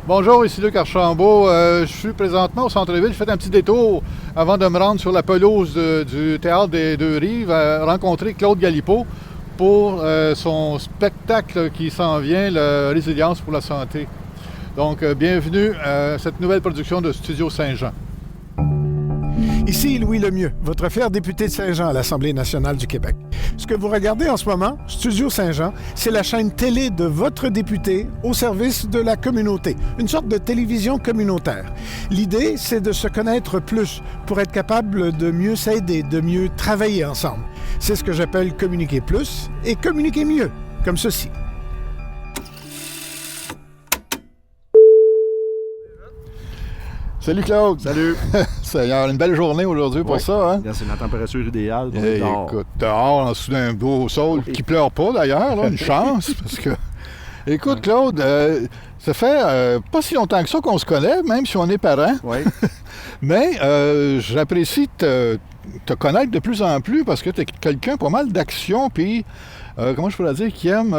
Bonjour, ici Luc Archambault. Je suis présentement au centre-ville. Je fais un petit détour avant de me rendre sur la pelouse du Théâtre des Deux-Rives, rencontrer Claude Galipeau pour son spectacle qui s'en vient, la Résilience pour la santé. Donc, bienvenue à cette nouvelle production de Studio Saint-Jean. Ici Louis Lemieux, votre fier député de Saint-Jean à l'Assemblée nationale du Québec. Ce que vous regardez en ce moment, Studio Saint-Jean, c'est la chaîne télé de votre député au service de la communauté, une sorte de télévision communautaire. L'idée, c'est de se connaître plus pour être capable de mieux s'aider, de mieux travailler ensemble. C'est ce que j'appelle communiquer plus et communiquer mieux, comme ceci. Salut Claude! Salut! Il y a une belle journée aujourd'hui pour ça, hein? C'est la température idéale. Écoute, dehors, en dessous d'un beau sol qui pleure pas d'ailleurs, là, une chance, parce que... Écoute, Claude, ça fait pas si longtemps que ça qu'on se connaît, même si on est parents. Oui. Mais j'apprécie te connaître de plus en plus parce que tu es quelqu'un pas mal d'action, puis, comment je pourrais dire, qui aime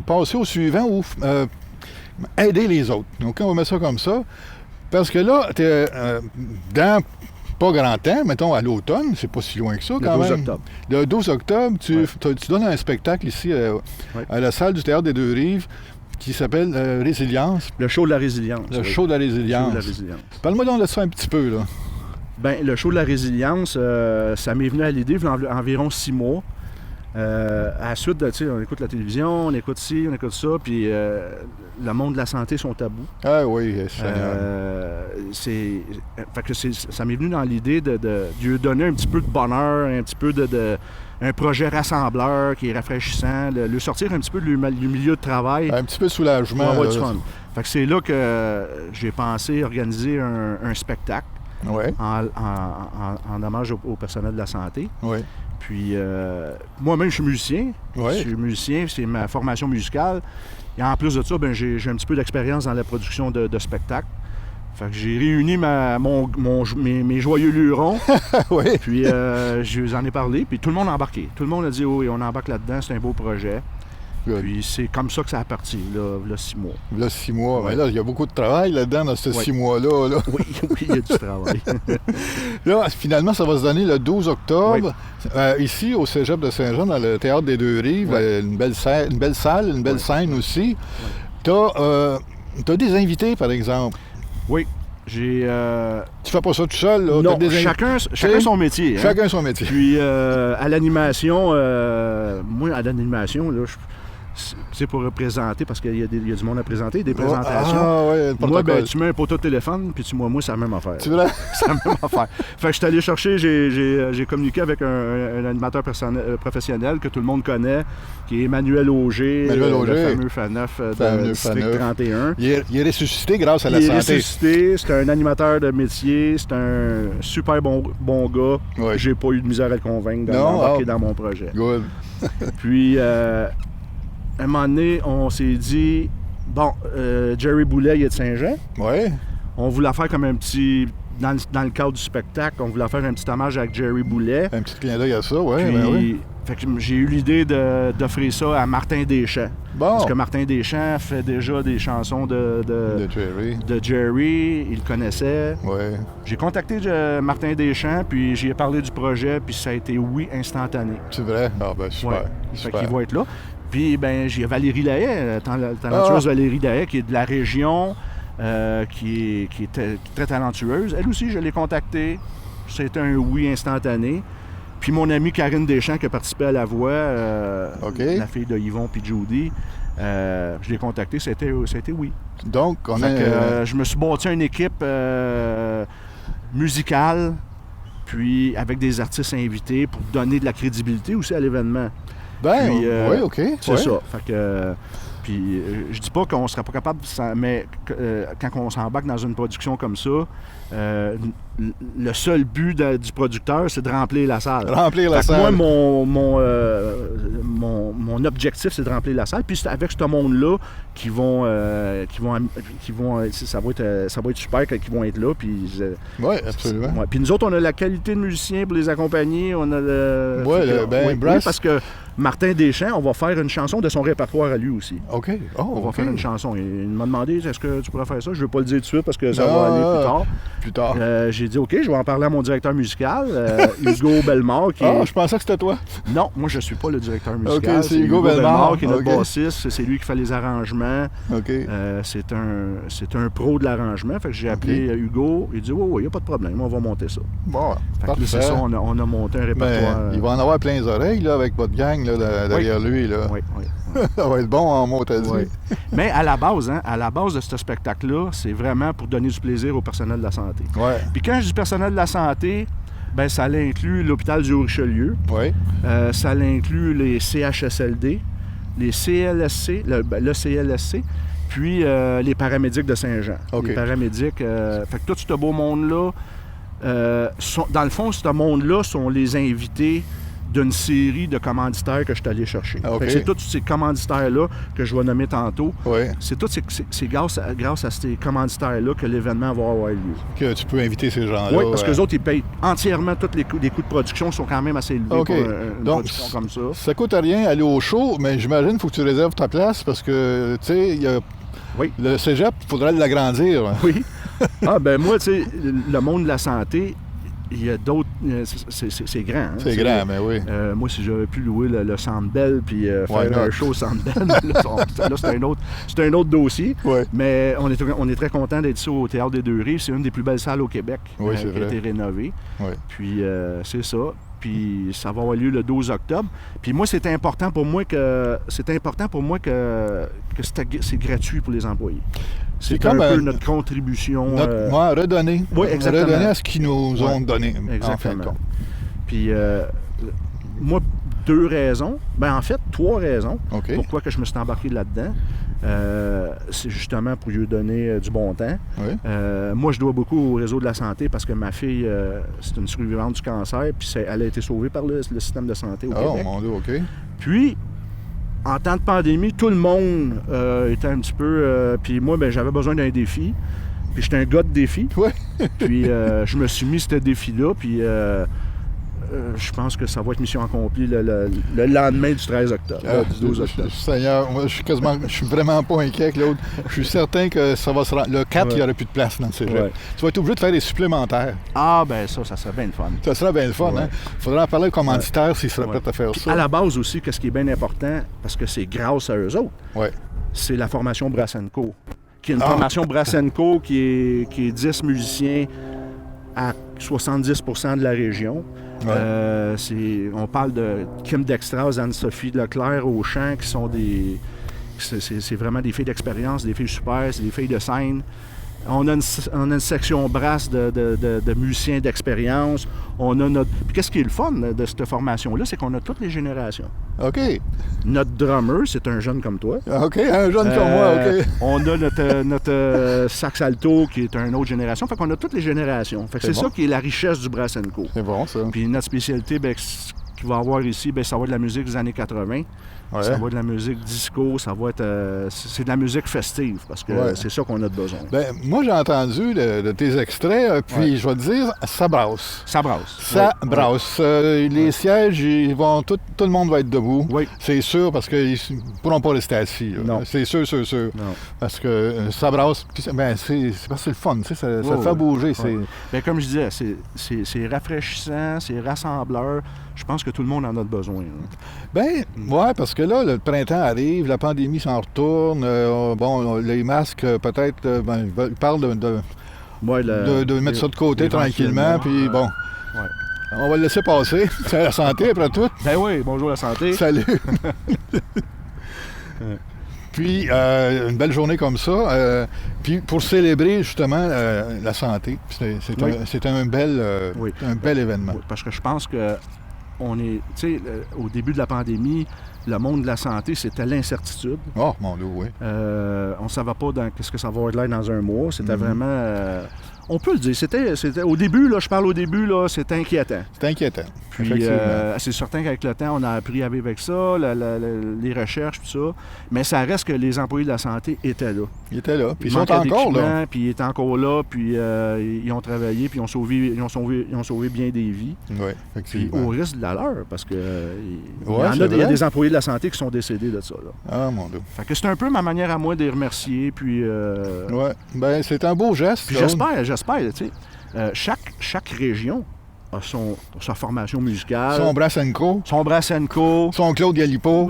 passer au suivant ou aider les autres. Donc, on va mettre ça comme ça. Parce que là, tu es dans pas grand temps, mettons à l'automne, c'est pas si loin que ça quand même. Le 12 octobre. Le 12 octobre, tu donnes un spectacle ici à la salle du Théâtre des Deux-Rives qui s'appelle Résilience. Le show de la résilience. Le show de la résilience. Parle-moi donc de ça un petit peu, là. Bien, le show de la résilience, ça m'est venu à l'idée il y a environ 6 mois. À la suite, on écoute la télévision, on écoute ci, on écoute ça, puis le monde de la santé sont tabous. Ah oui, ça m'est venu dans l'idée de lui donner un petit peu de bonheur, un petit peu un projet rassembleur qui est rafraîchissant, le sortir un petit peu du milieu de travail. Un petit peu de soulagement. Pour avoir du fun. Fait que c'est là que j'ai pensé organiser un spectacle en hommage au personnel de la santé. Oui. Puis, moi-même, je suis musicien. Oui. Je suis musicien, c'est ma formation musicale. Et en plus de ça, j'ai un petit peu d'expérience dans la production de spectacles. Fait que j'ai réuni mes joyeux lurons. Oui. Puis, je vous en ai parlé. Puis, tout le monde a embarqué. Tout le monde a dit, oui, on embarque là-dedans, c'est un beau projet. Good. Puis, c'est comme ça que ça a parti, là 6 mois. Là, 6 mois. Ouais. Mais là, il y a beaucoup de travail là-dedans, dans ces 6 mois-là. Là. Oui, il y a du travail. Là, finalement, ça va se donner le 12 octobre, ici, au Cégep de Saint-Jean, dans le Théâtre des Deux-Rives. Une belle salle, une belle scène aussi. T'as des invités, par exemple. Oui. J'ai... Tu fais pas ça tout seul, là? Non, chacun son métier. Hein? Chacun son métier. Puis, à l'animation, moi, à l'animation, là, c'est pour représenter, parce qu'il y a du monde à présenter, des présentations. Ah, ouais, moi, tu mets un poteau de téléphone, puis moi, c'est la même affaire. C'est vrai? C'est la même affaire. Fait que je suis allé chercher, j'ai communiqué avec un animateur professionnel que tout le monde connaît, qui est Emmanuel Auger, le fameux FANEF de District 31. Il est ressuscité grâce à la santé. Il est ressuscité, c'est un animateur de métier, c'est un super bon gars. Oui. J'ai pas eu de misère à le convaincre d'embarquer dans mon projet. Good. Puis, à un moment donné, on s'est dit, Jerry Boulet, il est de Saint-Jean. Oui. On voulait faire comme un petit... Dans le cadre du spectacle, on voulait faire un petit hommage avec Jerry Boulet. Un petit clin d'œil à ça, oui. Puis, fait que j'ai eu l'idée d'offrir ça à Martin Deschamps. Bon. Parce que Martin Deschamps fait déjà des chansons de Jerry. Il le connaissait. Oui. J'ai contacté Martin Deschamps, puis j'y ai parlé du projet, puis ça a été oui instantané. C'est vrai? Ah ben super. Ouais. Super. Fait qu'il va être là. Puis, j'ai Valérie Lahaye, talentueuse Valérie Lahaye, qui est de la région, qui est très talentueuse. Elle aussi, je l'ai contactée. C'était un oui instantané. Puis mon amie Karine Deschamps, qui a participé à La Voix, la fille de Yvon puis Judy, je l'ai contactée, c'était oui. Donc, je me suis bâti une équipe musicale, puis avec des artistes invités pour donner de la crédibilité aussi à l'événement. Oui, OK. C'est ça. Fait que, puis je dis pas qu'on serait pas capable, mais quand on s'embarque dans une production comme ça, le seul but du producteur, c'est de remplir la salle. Remplir la Fait que salle. moi, mon objectif, c'est de remplir la salle. Puis c'est avec ce monde-là qui vont ça va être super quand ils vont être là. Puis, Oui, absolument. ouais. Puis nous autres, on a la qualité de musiciens pour les accompagner. On a le. Ouais, oui, brass. parce que Martin Deschamps, on va faire une chanson de son répertoire à lui aussi. OK. Oh, On va OK. faire une chanson. Il m'a demandé, est-ce que tu pourrais faire ça? Je ne veux pas le dire tout de suite parce que ça Ah, va aller plus tard. Plus tard. J'ai dit, OK, je vais en parler à mon directeur musical, Hugo Bellemare. Qui est... Je pensais que c'était toi. Non, moi, je ne suis pas le directeur musical. OK, c'est Hugo Bellemare. qui est notre OK. bassiste. C'est lui qui fait les arrangements. OK. C'est un pro de l'arrangement. Fait que j'ai appelé Hugo. Il dit, il n'y a pas de problème, on va monter ça. Bon, Fait que là, parfait. c'est ça, on a monté un répertoire. Ben, il va en avoir plein les oreilles là, avec votre gang là, derrière lui. Là. Oui. Ça va être bon en mot, t'as dit. Oui. Mais à la base de ce spectacle-là, c'est vraiment pour donner du plaisir au personnel de la santé. Ouais. Puis quand je dis personnel de la santé, ben ça inclut l'hôpital du Haut-Richelieu, Oui. ça inclut les CHSLD, les CLSC, le CLSC, puis les paramédics de Saint-Jean. OK. Les paramédics, fait que tout ce beau monde-là, dans le fond, ce monde-là sont les invités d'une série de commanditaires que je suis allé chercher. OK. Fait que c'est tous ces commanditaires-là que je vais nommer tantôt. Oui. C'est grâce à ces commanditaires-là que l'événement va avoir lieu. Que tu peux inviter ces gens-là. Oui, parce que les autres, ils payent entièrement tous les coûts de production sont quand même assez élevés OK. pour une Donc, production comme ça. Ça coûte rien aller au show, mais j'imagine qu'il faut que tu réserves ta place parce que, tu sais, Oui. le cégep, il faudrait l'agrandir. Oui. Ah, ben moi, tu sais, le monde de la santé, il y a d'autres... c'est grand. Hein? C'est grand, mais oui. Moi, si j'avais pu louer le Centre Bell puis Why faire not? un show au Centre Bell, là, c'est un autre dossier. Oui. Mais on est très content d'être ici au Théâtre des Deux-Rives. C'est une des plus belles salles au Québec Oui, c'est qui a vrai. été rénovée. Oui. Puis c'est ça. Puis ça va avoir lieu le 12 octobre. Puis moi, c'est important pour moi que c'est gratuit pour les employés. C'est comme un peu un- notre contribution. Redonner. Oui, exactement. Redonner à ce qu'ils nous ont Ouais. donné. En fin de Exactement. compte. Puis moi, 2 raisons. Ben en fait, 3 raisons. OK. Pourquoi que je me suis embarqué là-dedans. C'est justement pour lui donner du bon temps. Oui. Moi, je dois beaucoup au réseau de la santé parce que ma fille, c'est une survivante du cancer, puis elle a été sauvée par le système de santé au Oh, Québec. mon Dieu, OK. Puis, en temps de pandémie, tout le monde était un petit peu... puis moi, ben, j'avais besoin d'un défi. Puis j'étais un gars de défi. Ouais. Puis je me suis mis ce défi-là, puis je pense que ça va être mission accomplie le lendemain du 13 octobre, du 12 octobre. Seigneur, moi, je suis vraiment pas inquiet avec l'autre. Je suis certain que ça va se rendre. Le 4, il n'y aurait plus de place dans le cégep. Ouais. Tu vas être obligé de faire des supplémentaires. Ah, ben ça serait bien le fun. Ça serait bien le fun, Ouais. hein? Il faudrait en parler au commanditaire s'il serait Ouais. prêt à faire Puis ça. à la base aussi, qu'est-ce qui est bien important, parce que c'est grâce à eux autres, Ouais. c'est la formation Brassenco. Qui est une Ah. formation Brassenco qui est 10 musiciens à 70% de la région. Ouais. On parle de Kim Dextras, Anne-Sophie Leclerc au chant, qui sont des... C'est vraiment des filles d'expérience, des filles super, c'est des filles de scène. On a une section brasse de musiciens d'expérience. On a notre... Puis qu'est-ce qui est le fun de cette formation-là, c'est qu'on a toutes les générations. OK. Notre drummer, c'est un jeune comme toi. OK, un jeune comme moi, OK. On a notre sax alto qui est une autre génération. Fait qu'on a toutes les générations. Fait que C'est c'est bon. ça qui est la richesse du Brassenco. C'est bon, ça. Puis notre spécialité, ben, ce qu'il va y avoir ici, ben, ça va être de la musique des années 80. Ouais. Ça va être de la musique disco, ça va être... c'est de la musique festive, parce que Ouais. c'est ça qu'on a de besoin. Ben, moi, j'ai entendu de tes extraits, puis Ouais. je vais te dire, ça brasse. Ça brasse. Ça Ouais. brasse. Les sièges, ils vont, tout le monde va être debout. Oui. C'est sûr, parce qu'ils ne pourront pas rester assis. là. Non. C'est sûr. Non. Parce que ça brasse. Puis, ben, c'est parce que c'est le fun, tu sais, ça Ouais, fait ouais. bouger. Ouais. Ben, comme je disais, c'est rafraîchissant, c'est rassembleur. Je pense que tout le monde en a besoin. Là. Ben, ouais, parce que là, le printemps arrive, la pandémie s'en retourne. Bon, les masques, peut-être, ben, ils parlent Ouais, de mettre ça de côté tranquillement, puis bon, Ouais. on va le laisser passer. C'est la santé, après tout. Ben oui, bonjour la santé. Salut! Puis, une belle journée comme ça. Puis, pour célébrer justement la santé, Oui. c'est un bel Oui. événement. Oui, parce que je pense que on est, tu sais, au début de la pandémie, le monde de la santé, c'était l'incertitude. Oh, mon Dieu, oui. On ne savait pas dans qu'est-ce que ça va être là dans un mois. C'était vraiment... On peut le dire. C'était au début, là, je parle au début, là, c'était inquiétant. C'est inquiétant. Puis, Effectivement. c'est certain qu'avec le temps, on a appris à vivre avec ça, les recherches, tout ça. Mais ça reste que les employés de la santé étaient là. Il était là. Puis ils Il sont manquait encore là. d'équipement, puis ils étaient encore là, puis ils ont travaillé, puis ils ont sauvé bien des vies. Oui, Puis effectivement. au risque de la leur, parce que Ouais, il y a vrai. des employés de la santé qui sont décédés de ça. Là. Ah, mon Dieu. Fait que c'est un peu ma manière à moi de les remercier, puis... Oui. Ben, c'est un beau geste. Puis Claude. j'espère, tu sais, chaque région a sa formation musicale, Son Brassenco, son Brassenco. son Claude Galipo.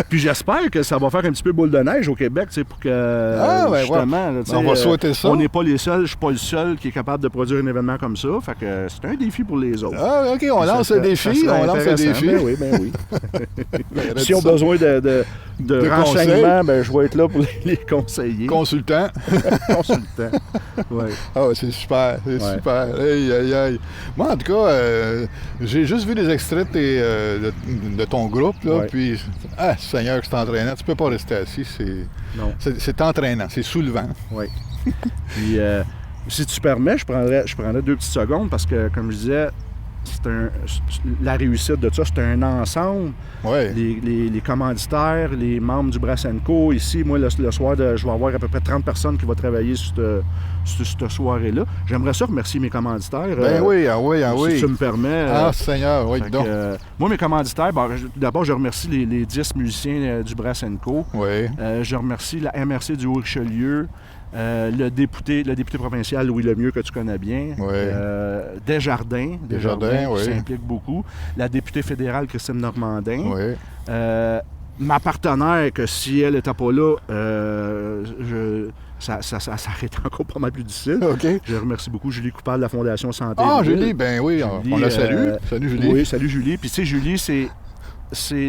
Puis j'espère que ça va faire un petit peu boule de neige au Québec, tu sais, pour que, ben, justement, là, tu sais, On va souhaiter ça. on n'est pas les seuls, je suis pas le seul qui est capable de produire un événement comme ça. Fait que c'est un défi pour les autres. Ah, OK, on lance le défi. On lance le défi. Ben oui. Ben, S'ils ont ça. besoin de De renseignements, ben, je vais être là pour les conseiller. Consultant. Consultant. Ouais. Ah, c'est super, c'est Ouais. super. Aïe, aïe, aïe. Moi, en tout cas, j'ai juste vu des extraits de ton groupe, là, Ouais. puis, Seigneur, c'est entraînant. Tu peux pas rester assis, Non. c'est entraînant, c'est soulevant. Oui. Puis, si tu permets, je prendrais 2 petites secondes parce que, comme je disais, la réussite de ça, c'est un ensemble. Ouais. Les commanditaires, les membres du Brassenco. Ici, moi, le soir, je vais avoir à peu près 30 personnes qui vont travailler sur cette soirée-là. J'aimerais ça remercier mes commanditaires. Ben oui, ah oui, ah Si oui. tu me permets. Ah, Seigneur, oui, Fait que, donc. moi, mes commanditaires, d'abord, je remercie les 10 musiciens du Brassenco. Oui. Je remercie la MRC du Haut-Richelieu, le député provincial Louis Lemieux, que tu connais bien, Ouais. Desjardins, oui. qui s'implique beaucoup, la députée fédérale Christine Normandin, Oui. ma partenaire, que si elle n'était pas là, ça s'arrête encore pas mal plus difficile. OK. Je remercie beaucoup Julie Coupal de la Fondation Santé. Ah, Ville. Julie, ben oui, Julie, on la salue. Salut, Julie. Oui, salut Julie. Puis tu sais, Julie, c'est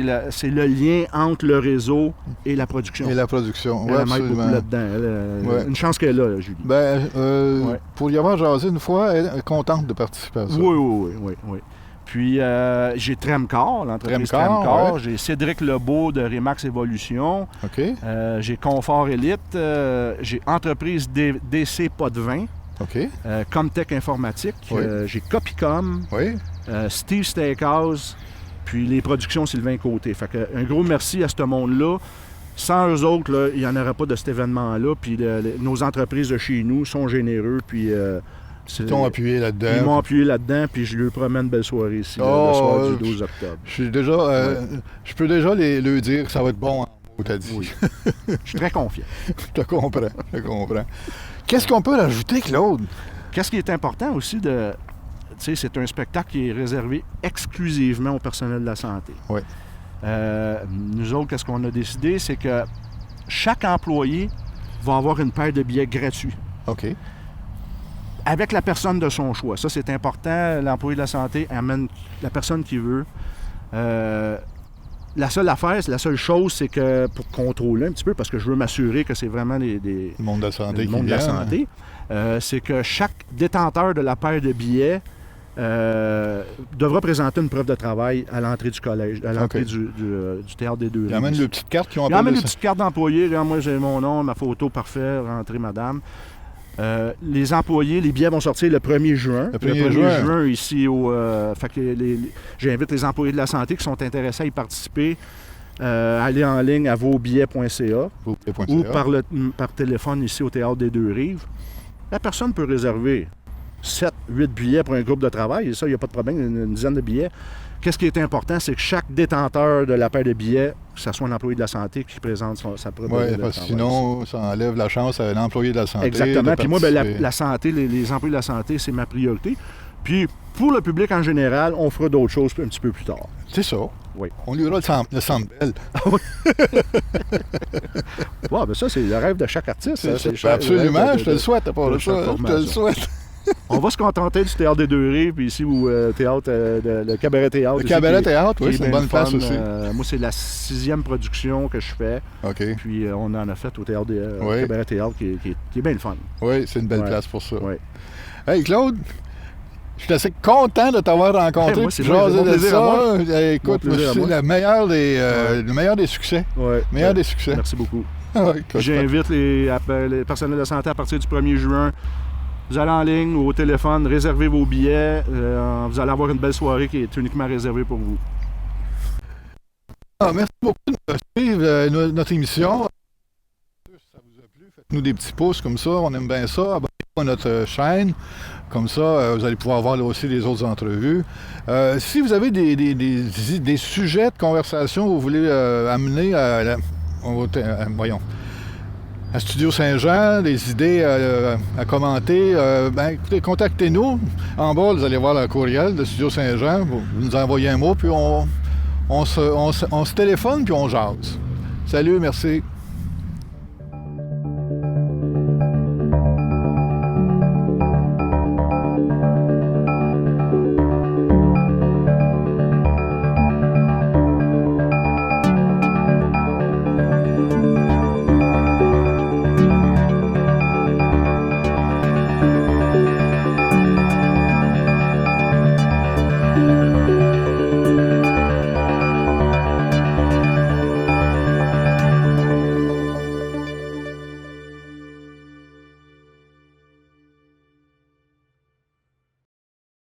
le lien entre le réseau et la production. Et la production, oui, Elle m'aide absolument. beaucoup là-dedans. Ouais. Une chance qu'elle est là, Julie. Ben, Ouais. pour y avoir jasé une fois, elle est contente de participer à ça. Oui. Puis j'ai Tremcar, l'entreprise Tremcar, Tremcar. ouais. J'ai Cédric Lebeau de Remax Evolution. OK, J'ai Confort Elite. J'ai Entreprise DC Potvin. OK, Comtech Informatique. Oui. J'ai Copycom. oui. Steve Steakhouse. Puis les productions Sylvain Côté. Fait que un gros merci à ce monde-là. Sans eux autres, là, il n'y en aurait pas de cet événement-là. Puis nos entreprises de chez nous sont généreux. Puis Ils t'ont appuyé ils là-dedans. m'ont appuyé là-dedans. Puis je lui promets une belle soirée ici, là, Oh, le soir du 12 octobre. Je suis déjà, je peux déjà leur dire que ça va être bon, hein, t'as dit. Oui. Je suis très confiant. Je te comprends, Qu'est-ce qu'on peut rajouter, Claude? Qu'est-ce qui est important aussi de... Tu sais, c'est un spectacle qui est réservé exclusivement au personnel de la santé. Oui. Nous autres, qu'est-ce qu'on a décidé? C'est que chaque employé va avoir une paire de billets gratuits OK. avec la personne de son choix. Ça, c'est important. L'employé de la santé amène la personne qu'il veut. La seule chose, c'est que pour contrôler un petit peu, parce que je veux m'assurer que c'est vraiment Le monde de la santé le qui monde de la vient. santé, c'est que chaque détenteur de la paire de billets devra présenter une preuve de travail à l'entrée du collège, à l'entrée OK. du Théâtre des Deux Ils amènent Rives. le petite carte qui ont Il amène appelé une petite carte d'employé. Regarde, moi, j'ai mon nom, ma photo, parfait, rentrée, madame. Les employés, les billets vont sortir le 1er juin. Le 1er juin. Ici au... fait que j'invite les employés de la santé qui sont intéressés à y participer à aller en ligne à vosbillets.ca ou par téléphone ici au Théâtre des Deux Rives. La personne peut réserver 7, 8 billets pour un groupe de travail. Et ça, il n'y a pas de problème, une dizaine de billets. Qu'est-ce qui est important, c'est que chaque détenteur de la paire de billets, que ce soit un employé de la santé qui présente sa preuve Oui, de parce que travail. sinon, ça enlève la chance à l'employé de la santé. Exactement. de Puis moi, ben, participer. la santé, les employés de la santé, c'est ma priorité. Puis pour le public en général, on fera d'autres choses un petit peu plus tard. C'est ça. Oui. On lui aura le centre belle. Ouais, ben ça, c'est le rêve de chaque artiste. hein. C'est le Absolument, rêve je te le souhaite, à part de de ça. chaque Je te le formation. souhaite. On va se contenter du Théâtre des Deux Rives, puis ici, ou théâtre, le Cabaret Théâtre. Le ici, Cabaret qui- Théâtre, qui oui, est c'est une bien bonne place fun. aussi. Moi, c'est la 6e production que je fais. OK. Puis on en a fait au Théâtre Oui. Cabaret Théâtre, qui est bien le fun. Oui, c'est une belle Ouais. place pour ça. Ouais. Hey, Claude, je suis assez content de t'avoir rencontré. Hey, moi, puis c'est jaser mon de plaisir ça. à Écoute, Mon plaisir à c'est moi. le meilleur des succès. Ouais. Meilleur des succès. Merci beaucoup. Ouais, écoute, J'invite les personnels de santé à partir du 1er juin Vous allez en ligne ou au téléphone, réservez vos billets. Vous allez avoir une belle soirée qui est uniquement réservée pour vous. Merci beaucoup de suivre notre émission. Si ça vous a plu, faites-nous des petits pouces comme ça, on aime bien ça. Abonnez-vous à notre chaîne, comme ça vous allez pouvoir voir là aussi les autres entrevues. Si vous avez des sujets de conversation que vous voulez amener à Studio Saint-Jean, des idées à commenter, écoutez, contactez-nous. En bas, vous allez voir le courriel de Studio Saint-Jean. Vous nous envoyez un mot, puis on se téléphone, puis on jase. Salut, merci.